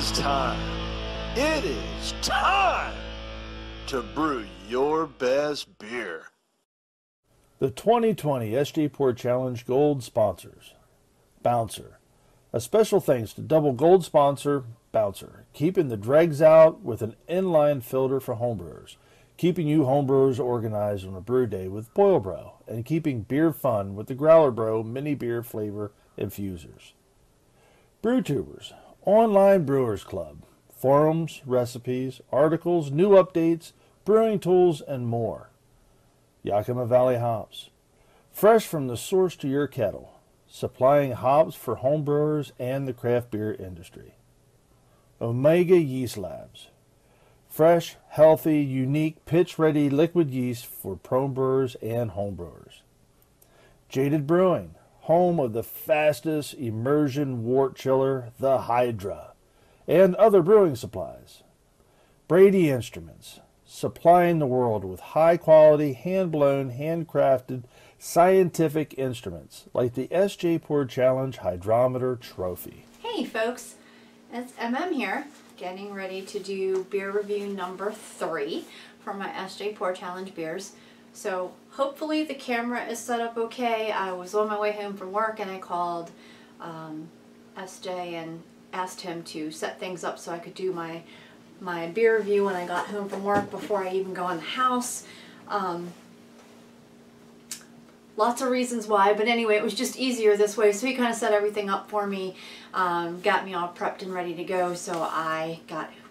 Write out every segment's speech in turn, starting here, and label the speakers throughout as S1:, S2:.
S1: is time. It is time to brew your best beer.
S2: The 2020 Sjporr Challenge Gold sponsors Bouncer. A special thanks to double gold sponsor Bouncer, keeping the dregs out with an inline filter for homebrewers, keeping you homebrewers organized on a brew day with Boil Bro, and keeping beer fun with the Growler Bro mini beer flavor infusers. BrewTubers, online brewers club, forums, recipes, articles, new updates, brewing tools, and more. Yakima Valley Hops, fresh from the source to your kettle, supplying hops for homebrewers and the craft beer industry. Omega Yeast Labs, fresh, healthy, unique, pitch-ready liquid yeast for pro brewers and homebrewers. Jaded Brewing, home of the fastest immersion wort chiller, the Hydra, and other brewing supplies. Brady Instruments, supplying the world with high-quality, hand-blown, handcrafted, scientific instruments like the Sjporr Challenge Hydrometer Trophy.
S3: Hey folks, it's here, getting ready to do beer review number 3 for my Sjporr Challenge beers. So hopefully the camera is set up okay. I was on my way home from work and I called SJ and asked him to set things up so I could do my beer review when I got home from work before I even go in the house. Lots of reasons why, but anyway, it was just easier this way, so he kind of set everything up for me, got me all prepped and ready to go, so I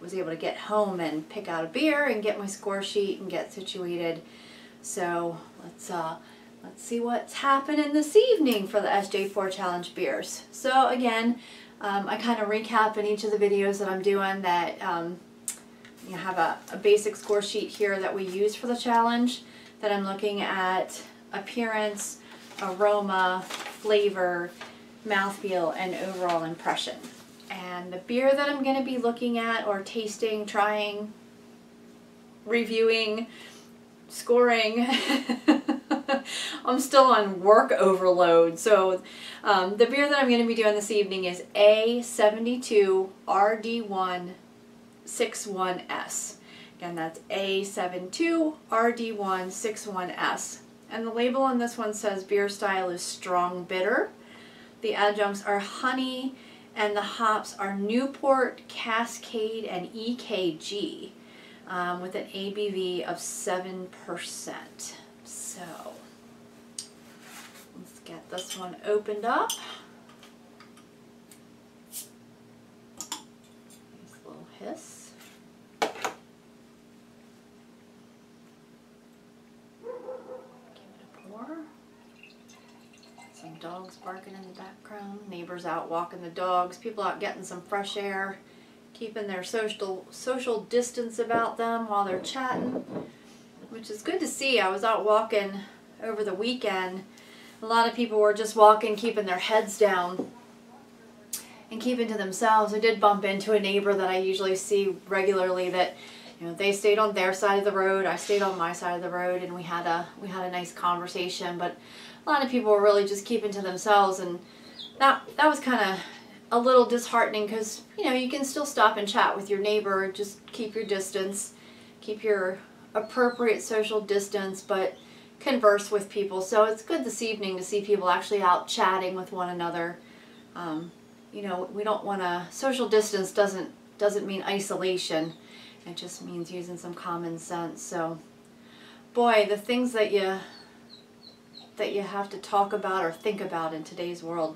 S3: was able to get home and pick out a beer and get my score sheet and get situated. So let's see what's happening this evening for the Sjporr Challenge beers. So again, I kind of recap in each of the videos that I'm doing that you have a basic score sheet here that we use for the challenge, that I'm looking at appearance, aroma, flavor, mouthfeel, and overall impression. And the beer that I'm going to be looking at or tasting, trying, reviewing, scoring, I'm still on work overload. So the beer that I'm going to be doing this evening is A72-RD1-61S. Again, that's A72-RD1-61S. And the label on this one says beer style is strong bitter. The adjuncts are honey, and the hops are Newport, Cascade, and EKG, with an ABV of 7%. So let's get this one opened up. Nice little hiss. Some dogs barking in the background, neighbors out walking the dogs, people out getting some fresh air, keeping their social distance about them while they're chatting, which is good to see. I was out walking over the weekend. A lot of people were just walking, keeping their heads down and keeping to themselves. I did bump into a neighbor that I usually see regularly that, you know, they stayed on their side of the road, I stayed on my side of the road, and we had a nice conversation. But a lot of people were really just keeping to themselves, and that was kind of a little disheartening, because, you know, you can still stop and chat with your neighbor, just keep your distance, keep your appropriate social distance, but converse with people. So it's good this evening to see people actually out chatting with one another. You know, we don't want to, social distance doesn't mean isolation. It just means using some common sense. So, boy, the things that you have to talk about or think about in today's world,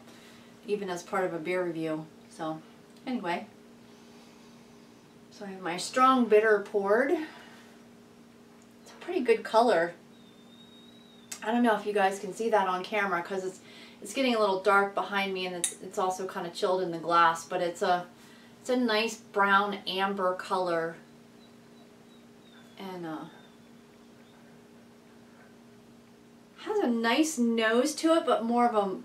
S3: even as part of a beer review. So, anyway. So I have my strong bitter poured. It's a pretty good color. I don't know if you guys can see that on camera, because it's getting a little dark behind me, and it's also kind of chilled in the glass, but it's a nice brown amber color. And has a nice nose to it, but more of a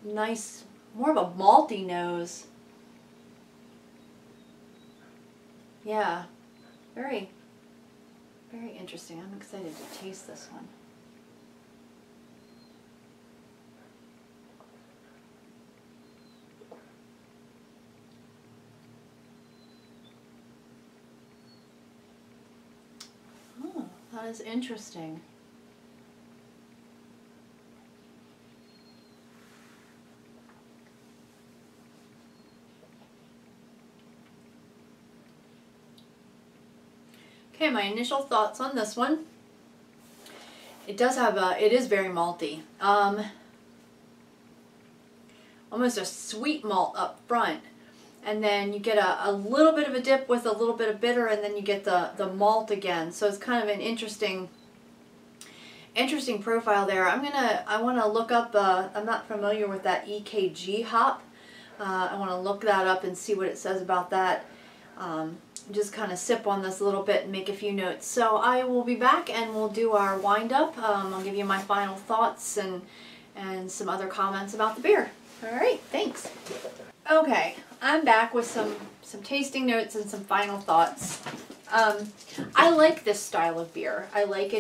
S3: malty nose. Yeah, very, very interesting. I'm excited to taste this one. That is interesting. Okay, my initial thoughts on this one. It does have it is very malty. Almost a sweet malt up front. And then you get a little bit of a dip with a little bit of bitter, and then you get the malt again. So it's kind of an interesting profile there. I want to look up, I'm not familiar with that EKG hop. I want to look that up and see what it says about that. Just kind of sip on this a little bit and make a few notes. So I will be back and we'll do our wind up. I'll give you my final thoughts and some other comments about the beer. All right, thanks. Okay, I'm back with some tasting notes and some final thoughts. I like this style of beer. I like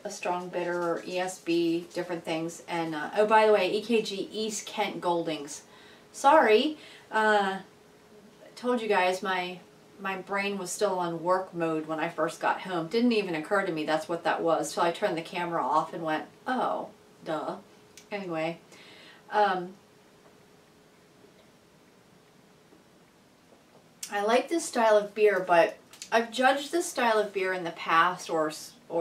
S3: a strong bitter or ESB, different things. And oh, by the way, EKG, East Kent Goldings. Sorry, I told you guys my brain was still on work mode when I first got home. Didn't even occur to me that's what that was. So I turned the camera off and went, oh, duh. Anyway, I like this style of beer, but I've judged this style of beer in the past or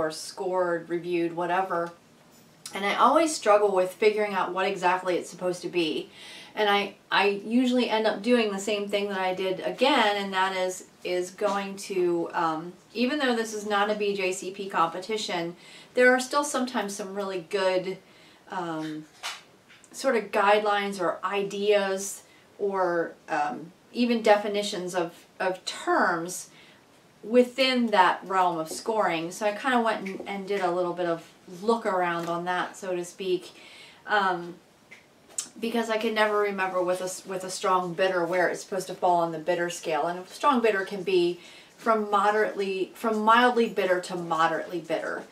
S3: scored, reviewed, whatever, and I always struggle with figuring out what exactly it's supposed to be. And I usually end up doing the same thing that I did again, and that is going to, even though this is not a BJCP competition, there are still sometimes some really good sort of guidelines or ideas or even definitions of terms within that realm of scoring. So I kind of went and did a little bit of look around on that, so to speak. Because I can never remember with a strong bitter where it's supposed to fall on the bitter scale. And a strong bitter can be from mildly bitter to moderately bitter.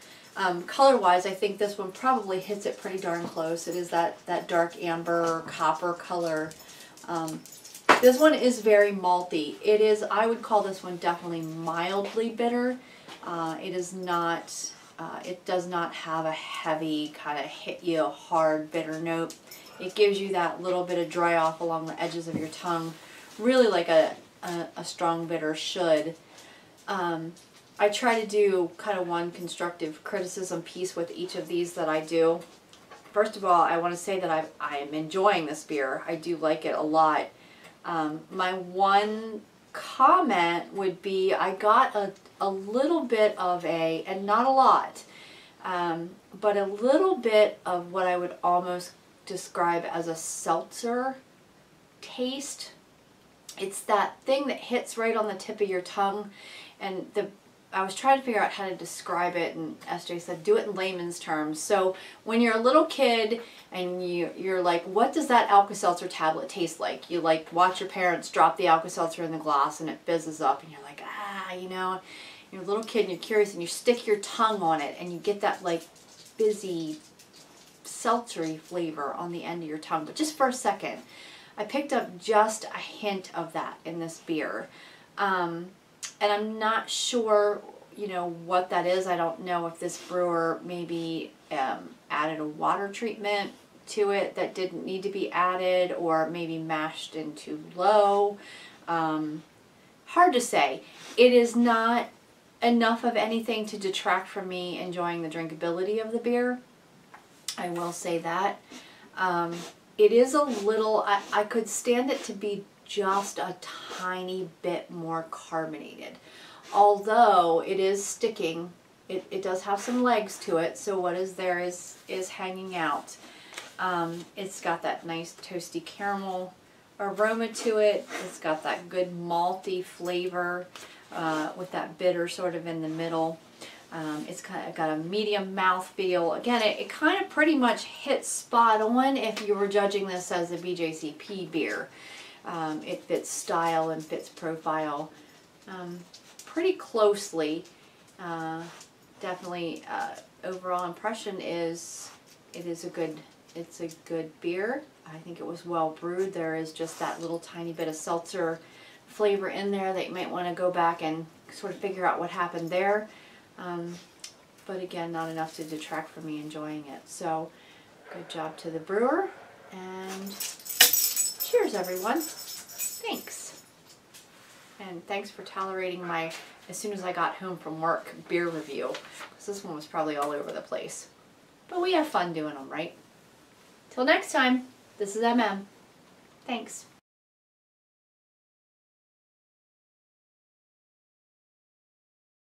S3: Color-wise, I think this one probably hits it pretty darn close. It is that dark amber or copper color. This one is very malty. It is, I would call this one definitely mildly bitter. It is not, it does not have a heavy kind of hit you hard bitter note. It gives you that little bit of dry off along the edges of your tongue, really like a strong bitter should. I try to do kind of one constructive criticism piece with each of these that I do. First of all, I want to say that I am enjoying this beer. I do like it a lot. My one comment would be I got a little bit of and not a lot, but a little bit of what I would almost describe as a seltzer taste. It's that thing that hits right on the tip of your tongue, and I was trying to figure out how to describe it, and SJ said do it in layman's terms. So when you're a little kid and you're like, what does that Alka-Seltzer tablet taste like? You like watch your parents drop the Alka-Seltzer in the glass and it fizzes up and you're like, you know, you're a little kid and you're curious and you stick your tongue on it and you get that like fizzy seltzery flavor on the end of your tongue. But just for a second, I picked up just a hint of that in this beer. And I'm not sure, you know, what that is. I don't know if this brewer maybe added a water treatment to it that didn't need to be added, or maybe mashed in too low. Hard to say. It is not enough of anything to detract from me enjoying the drinkability of the beer. I will say that. It is a little, I could stand it to be just a tiny bit more carbonated. Although it is sticking, it does have some legs to it, so what is there is hanging out. It's got that nice toasty caramel aroma to it. It's got that good malty flavor with that bitter sort of in the middle. It's kind of got a medium mouthfeel. Again, it kind of pretty much hits spot on if you were judging this as a BJCP beer. It fits style and fits profile pretty closely. Definitely, overall impression is it's a good beer. I think it was well brewed. There is just that little tiny bit of seltzer flavor in there that you might want to go back and sort of figure out what happened there. but again, not enough to detract from me enjoying it. So, good job to the brewer, and cheers, everyone. Thanks. And thanks for tolerating my, as soon as I got home from work, beer review, because this one was probably all over the place. But we have fun doing them, right? Till next time, this is MM. Thanks.